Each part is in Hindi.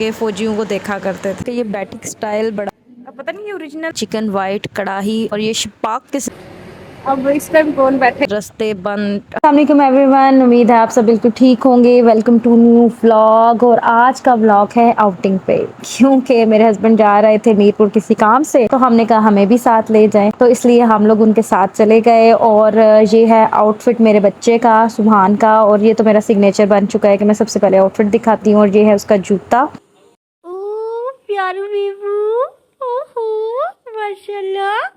ये फौजियों को देखा करते थे। ये बैटिक स्टाइल बड़ा, अब पता नहीं ये ओरिजिनल चिकन वाइट कढ़ाई और ये शिपाक के अब इस टाइम कौन बैठे। रास्ते बंद। अस्सलाम एवरीवन, उम्मीद है आप सब बिल्कुल ठीक होंगे। Welcome to new vlog. और आज का व्लॉग है आउटिंग पे, क्योंकि मेरे हस्बैंड जा रहे थे मीरपुर किसी काम से, तो हमने कहा हमें भी साथ ले जाएं, तो इसलिए हम लोग उनके साथ चले गए। और ये है आउटफिट मेरे बच्चे का, सुभान का, और ये तो मेरा सिग्नेचर बन चुका है कि मैं सबसे पहले आउटफिट दिखाती हूँ। और ये है उसका जूता। ओह प्यारू बेबू, ओहो माशाल्लाह।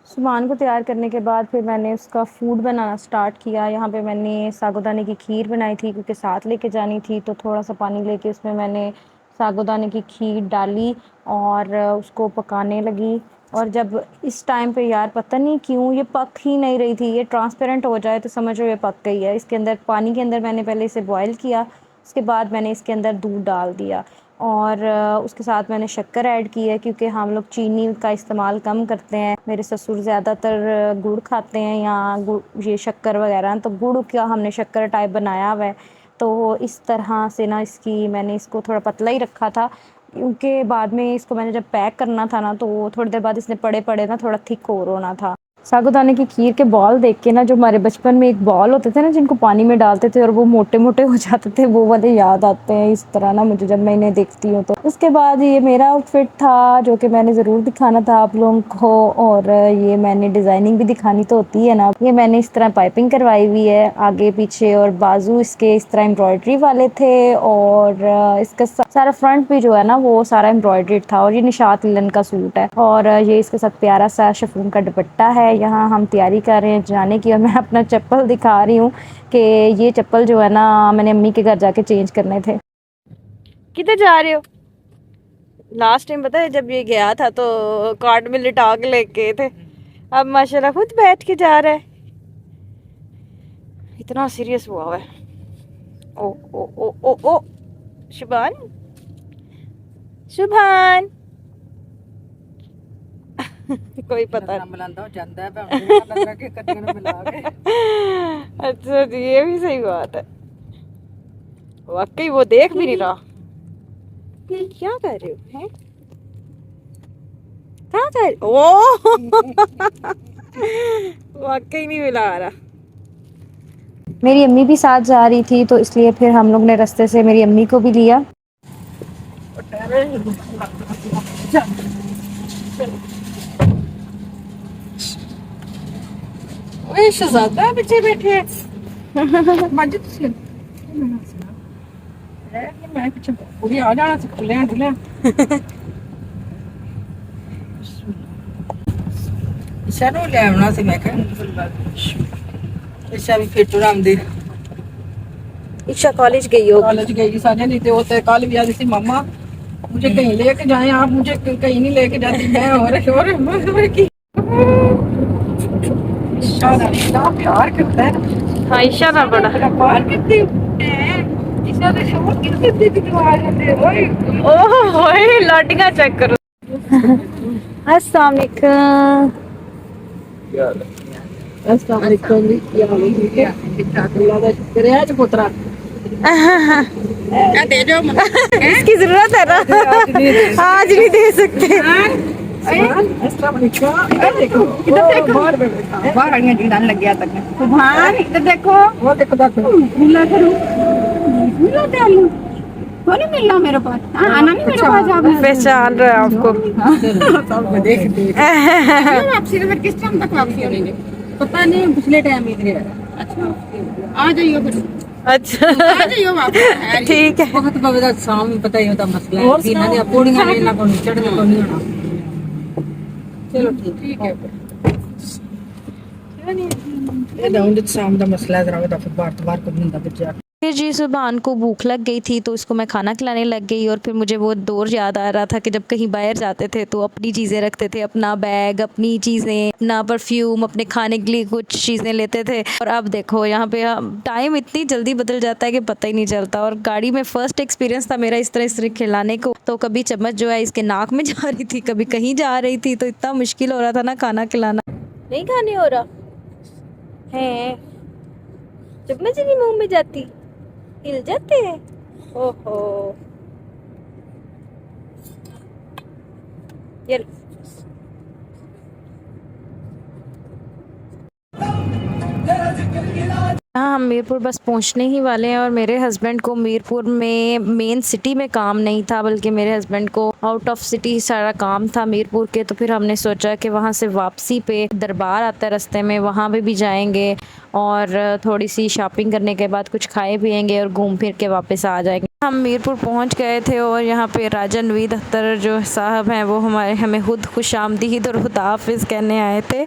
सुभान को तैयार करने के बाद फिर मैंने उसका फूड बनाना स्टार्ट किया। यहाँ पे मैंने साबूदाने की खीर बनाई थी, क्योंकि साथ लेके जानी थी, तो थोड़ा सा पानी लेके उसमें मैंने साबूदाने की खीर डाली और उसको पकाने लगी। और जब इस टाइम पे यार पता नहीं क्यों ये पक ही नहीं रही थी, ये ट्रांसपेरेंट हो जाए तो समझो ये पक गई है। इसके अंदर पानी के अंदर मैंने पहले इसे बॉयल किया, उसके बाद मैंने इसके अंदर दूध डाल दिया और उसके साथ मैंने शक्कर ऐड की है, क्योंकि हम लोग चीनी का इस्तेमाल कम करते हैं। मेरे ससुर ज़्यादातर गुड़ खाते हैं या गुड़, ये शक्कर वगैरह, तो गुड़ का हमने शक्कर टाइप बनाया हुआ है। तो इस तरह से ना इसकी मैंने इसको थोड़ा पतला ही रखा था, क्योंकि बाद में इसको मैंने जब पैक करना था ना, तो थोड़ी देर बाद इसने पड़े पड़े ना थोड़ा थिक और होना था। साबूदाने की खीर के बॉल देख के ना, जो हमारे बचपन में एक बॉल होते थे ना जिनको पानी में डालते थे और वो मोटे मोटे हो जाते थे, वो वाले याद आते हैं इस तरह ना मुझे, जब मैं इन्हें देखती हूँ तो। उसके बाद ये मेरा आउटफिट था जो कि मैंने ज़रूर दिखाना था आप लोगों को। और ये मैंने डिज़ाइनिंग भी दिखानी तो होती है ना। ये मैंने इस तरह पाइपिंग करवाई हुई है आगे पीछे, और बाजू इसके इस तरह एम्ब्रॉयडरी वाले थे, और इसका सारा फ्रंट भी जो है ना वो सारा एम्ब्रॉयडर्ड था। और ये निशात लिलन का सूट है, और ये इसके साथ प्यारा सा शिफॉन का दुपट्टा है। यहाँ हम तैयारी कर रहे हैं जाने की, और मैं अपना चप्पल दिखा रही हूँ कि ये चप्पल जो है ना मैंने अम्मी के घर जाके चेंज करने थे। किधर जा रहे हो? लास्ट टाइम पता है जब ये गया था तो कार्ड में लिटा के लेके गए थे, अब माशाल्लाह खुद बैठ के जा रहा है। इतना सीरियस हुआ है। ओ ओ ओ ओ ओ शुभान, शुभान कोई पता अच्छा जी, ये भी सही बात है। वाकई वो देख भी नहीं रहा। क्या कर रहे हो हैं? क्या कर ओ वाकई नहीं मिला आ रहा। मेरी अम्मी भी साथ जा रही थी, तो इसलिए फिर हम लोग ने रास्ते से मेरी अम्मी को भी लिया। शहजादा पीछे बैठे हैं। मस्जिद से मैं पीछे पूरी आ जाना से खुले ढिले शरो ले आना से मैं कह ईशा भी फिर टुराम दे। ईशा कॉलेज गई हो? कॉलेज गई सारे नहीं थे, होते कल भी आज सी मम्मा मुझे कहीं लेके जाए, आप मुझे कहीं नहीं लेके जाती। मैं और की ईशा ना प्यार करता है। हाँ ईशा ना बड़ा प्यार करती है ईशा ने शोर किस करती थी तुम्हारे जाते ओए ओए लाटिंगा चेक करो। अस्सलाम वालेकुम। अस्सलाम वालेकुम। क्या हाल है? ठीक है, ठीक ठाक। अल्लाह का शुक्र है। आज पुत्रा क्या दे दो इसकी जरूरत है ना, आज नहीं दे सकते। अस्सलाम वालेकुम। देखो इधर देखो, बाहर आने जिंदान लग गया तक। सुभान इधर देखो, वो देखो देखो मिला करो, मिला दे आलू कौन मिलना मेरे पास। आना नहीं मेरे पास, आप पहचान रहे आपको। सब देख वापसी तो फिर किस टाइम तक वापसी होगी पता नहीं, पिछले टाइम इधर है। अच्छा आ जाइए फिर। अच्छा आ जाइए वापस। ठीक है। वक्त पवेगा शाम में, पता ही होता मसला है कि ना पौड़ियां लेना को चढ़ने को नहीं होना। चलो ठीक है। ये दाऊद शाम का मसला है, जरा फिर बार को नहीं बच्चा। फिर जी सुभान को भूख लग गई थी, तो उसको मैं खाना खिलाने लग गई। और फिर मुझे वो दौर याद आ रहा था कि जब कहीं बाहर जाते थे तो अपनी चीज़ें रखते थे, अपना बैग, अपनी चीज़ें, अपना परफ्यूम, अपने खाने के लिए कुछ चीज़ें लेते थे। और अब देखो यहाँ पे टाइम इतनी जल्दी बदल जाता है कि पता ही नहीं चलता। और गाड़ी में फर्स्ट एक्सपीरियंस था मेरा इस तरह खिलाने को, तो कभी चम्मच जो है इसके नाक में जा रही थी, कभी कहीं जा रही थी, तो इतना मुश्किल हो रहा था ना खाना खिलाना। नहीं खाने हो रहा है, चम्मच नहीं मुंह में जाती। हिल जाते हैं। ओहो, ये हाँ, हम मीरपुर बस पहुंचने ही वाले हैं और मेरे हस्बैंड को मीरपुर में मेन सिटी में काम नहीं था, बल्कि मेरे हस्बैंड को आउट ऑफ सिटी सारा काम था मीरपुर के। तो फिर हमने सोचा कि वहाँ से वापसी पे दरबार आता है रास्ते में, वहाँ पे भी जाएंगे और थोड़ी सी शॉपिंग करने के बाद कुछ खाए पिएंगे और घूम फिर के वापस आ जाएंगे। हम मीरपुर पहुंच गए थे और यहाँ पे राजा नवीद अख्तर जो साहब हैं वो हमें खुद खुशामदीद और खुदा हाफिज़ कहने आए थे।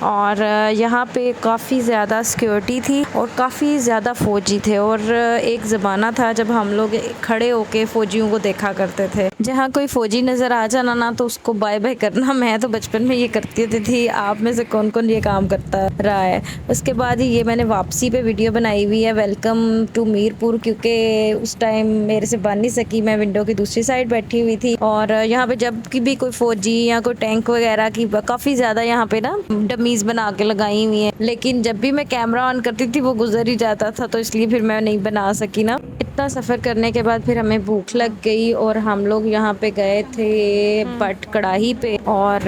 और यहाँ पे काफ़ी ज़्यादा सिक्योरिटी थी और काफ़ी ज़्यादा फ़ौजी थे। और एक ज़माना था जब हम लोग खड़े होके फ़ौजियों को देखा करते थे, जहाँ कोई फ़ौजी नज़र आ जाना ना तो उसको बाय बाय करना। मैं तो बचपन में ये करती होती थी, आप में से कौन कौन ये काम करता रहा है। उसके बाद ही ये मैंने वापसी पे वीडियो बनाई हुई है, वेलकम टू मीरपुर, क्योंकि उस टाइम मेरे से बन नहीं सकी, मैं विंडो की दूसरी साइड बैठी हुई थी। और यहाँ पे जब की भी कोई फ़ौजी या कोई टैंक वगैरह की काफ़ी ज़्यादा यहाँ पे ना डमीज़ बना के लगाई हुई हैं, लेकिन जब भी मैं कैमरा ऑन करती थी वो गुजर ही जाता था, तो इसलिए फिर मैं नहीं बना सकी ना। इतना सफ़र करने के बाद फिर हमें भूख लग गई और हम लोग यहाँ पे गए थे बट कढ़ाई पे। और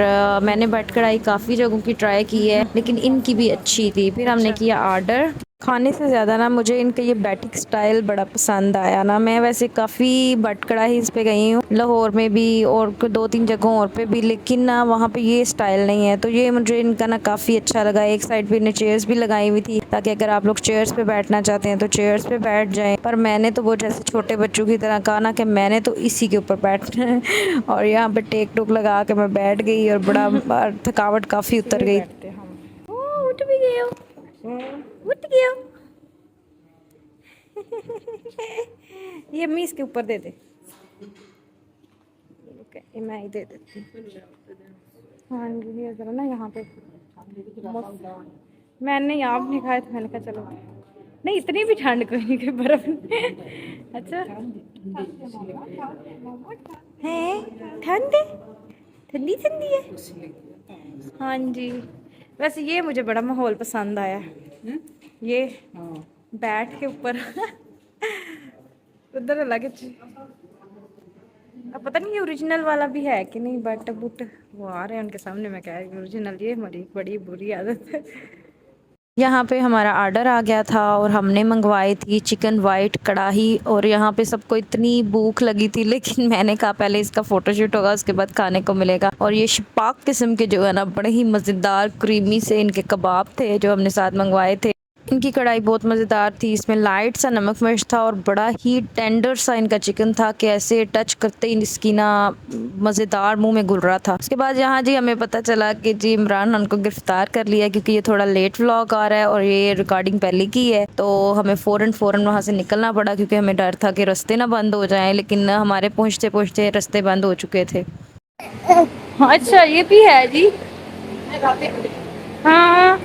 मैंने बट कढ़ाई काफ़ी जगहों की ट्राई की है, लेकिन इनकी भी अच्छी थी। फिर हमने किया ऑर्डर। खाने से ज़्यादा ना मुझे इनका ये बैटिक स्टाइल बड़ा पसंद आया ना। मैं वैसे काफ़ी बट कढ़ाई पे गई हूँ, लाहौर में भी और 2-3 जगहों और पे भी, लेकिन ना वहाँ पे ये स्टाइल नहीं है। तो ये मुझे इनका ना काफ़ी अच्छा लगा। एक साइड पे इन्हें चेयर्स भी लगाई हुई थी, ताकि अगर आप लोग चेयर्स पे बैठना चाहते हैं तो चेयर्स पे बैठ जाएं। पर मैंने तो वो जैसे छोटे बच्चों की तरह कहा ना कि मैंने तो इसी के ऊपर बैठना है और यहाँ पे टेक टुक लगा के मैं बैठ गई और बड़ा थकावट काफ़ी उतर गई। उठ भी गए हो, उठ गए हो। ये अम्मी इसके ऊपर दे दे। ओके, मैं ही दे देती हूँ। हाँ जी, ये जरा ना यहाँ पे मैंने आप नहीं खाया तो मैंने कहा चलो, नहीं इतनी भी ठंड कोई नहीं कि बर्फ अच्छा है, ठंड है, ठंडी ठंडी है। हाँ जी, वैसे ये मुझे बड़ा माहौल पसंद आया, ये बैठ के ऊपर उधर अलग अब पता नहीं ये ओरिजिनल वाला भी है कि नहीं, बट बुट वो आ रहे हैं उनके सामने, मैं कह रही ओरिजिनल, ये हमारी बड़ी बुरी आदत है। यहाँ पे हमारा ऑर्डर आ गया था और हमने मंगवाई थी चिकन वाइट कढ़ाई। और यहाँ पे सबको इतनी भूख लगी थी, लेकिन मैंने कहा पहले इसका फ़ोटोशूट होगा उसके बाद खाने को मिलेगा। और ये शपाक किस्म के जो है ना बड़े ही मज़ेदार क्रीमी से इनके कबाब थे जो हमने साथ मंगवाए थे। इनकी कढ़ाई बहुत मज़ेदार थी, इसमें लाइट सा नमक मिर्च था और बड़ा ही टेंडर सा इनका चिकन था कि ऐसे टच करते ही इसकी ना मज़ेदार मुंह में घुल रहा था। उसके बाद यहाँ जी हमें पता चला कि जी इमरान खान को गिरफ़्तार कर लिया, क्योंकि ये थोड़ा लेट व्लॉग आ रहा है और ये रिकॉर्डिंग पहले की है, तो हमें फ़ौरन वहाँ से निकलना पड़ा, क्योंकि हमें डर था कि रास्ते ना बंद हो जाएँ। लेकिन हमारे पहुँचते पहुँचते रास्ते बंद हो चुके थे। अच्छा ये भी है जी, हाँ।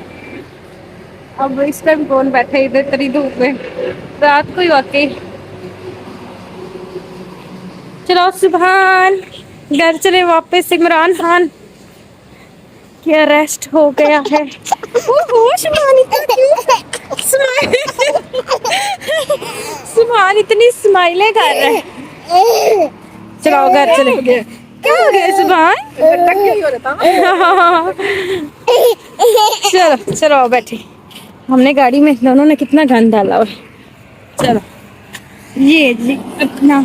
अब इस टाइम कौन बैठे इधर इतनी धूप में, रात को ही वाकई। चलो सुभान, घर चले वापस। इमरान खान की अरेस्ट हो गया है। ओहो सुभान, इतना क्यों सुभान इतनी स्माइलें कर रहा है। चलो घर चले। क्या हो गया सुभान? चलो चलो बैठे, हमने गाड़ी में दोनों ने कितना गंद डाला हुआ। चलो ये जी अपना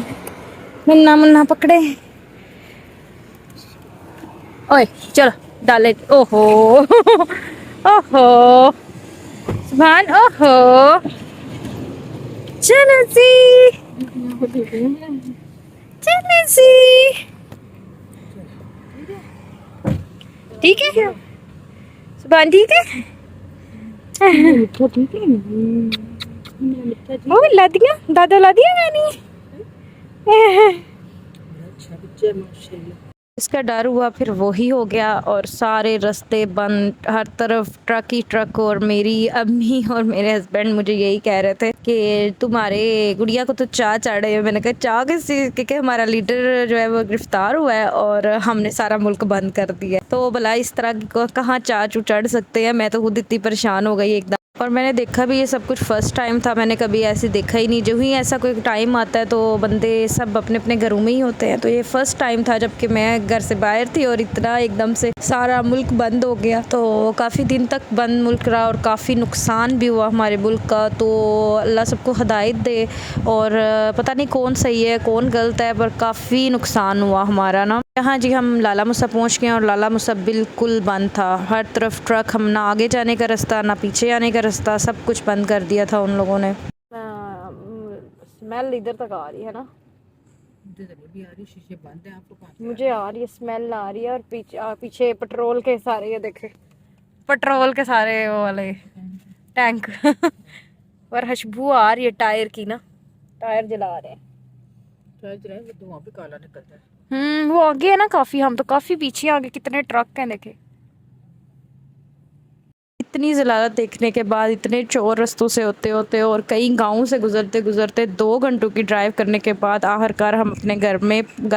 मुन्ना मुन्ना पकड़े, ओए चलो डाले। ओहो ओहो सुभान, ओहो चलो जी, चलो जी, ठीक है सुभान, ठीक है। ओ लादिया दादा लादिया गानी इसका डर हुआ, फिर वही हो गया और सारे रास्ते बंद, हर तरफ ट्रक ही ट्रक। और मेरी अम्मी और मेरे हस्बैंड मुझे यही कह रहे थे कि तुम्हारे गुड़िया को तो चाह चढ़े। मैंने कहा चाह किस चीज़ की, कि हमारा लीडर जो है वो गिरफ्तार हुआ है और हमने सारा मुल्क बंद कर दिया, तो भला इस तरह की कहाँ चाह चू चढ़ सकते हैं। मैं तो खुद इतनी परेशान हो गई एकदम। और मैंने देखा भी ये सब कुछ फ़र्स्ट टाइम था, मैंने कभी ऐसे देखा ही नहीं। जो ही ऐसा कोई टाइम आता है तो बंदे सब अपने अपने घरों में ही होते हैं, तो ये फ़र्स्ट टाइम था जबकि मैं घर से बाहर थी और इतना एकदम से सारा मुल्क बंद हो गया। तो काफ़ी दिन तक बंद मुल्क रहा और काफ़ी नुकसान भी हुआ हमारे मुल्क का। तो अल्लाह सबको हिदायत दे। और पता नहीं कौन सही है कौन गलत है, पर काफ़ी नुकसान हुआ हमारा ना। यहाँ जी हम लाला मुसा पहुँच गए और लाला मुसा बिल्कुल बंद था। हर तरफ ट्रक, हम ना आगे जाने का रास्ता ना पीछे आने का रास्ता, सब कुछ बंद कर दिया था उन लोगों ने। स्मेल इधर तक आ रही है ना, भी आ रही, शीशे बंद हैं, आपको कहाँ मुझे आ रही है, स्मेल आ रही है। और पीछे पेट्रोल के सारे, ये देखे पेट्रोल के सारे वो वाले टैंक और खुशबू आ रही है टायर की ना, टायर जला रहे हैं। तो वहाँ पे काला निकलता है। वो आगे है ना काफी, हम तो काफी पीछे आगे, कितने ट्रक हैं देखे। इतनी ज़लालत देखने के बाद, इतने चौर रास्तों से होते होते और कई गाँव से गुजरते गुजरते 2 घंटों की ड्राइव करने के बाद आखिरकार हम अपने घर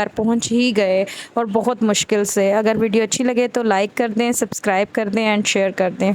पहुंच ही गए, और बहुत मुश्किल से। अगर वीडियो अच्छी लगे तो लाइक कर दें, सब्सक्राइब कर दें एंड शेयर कर दें।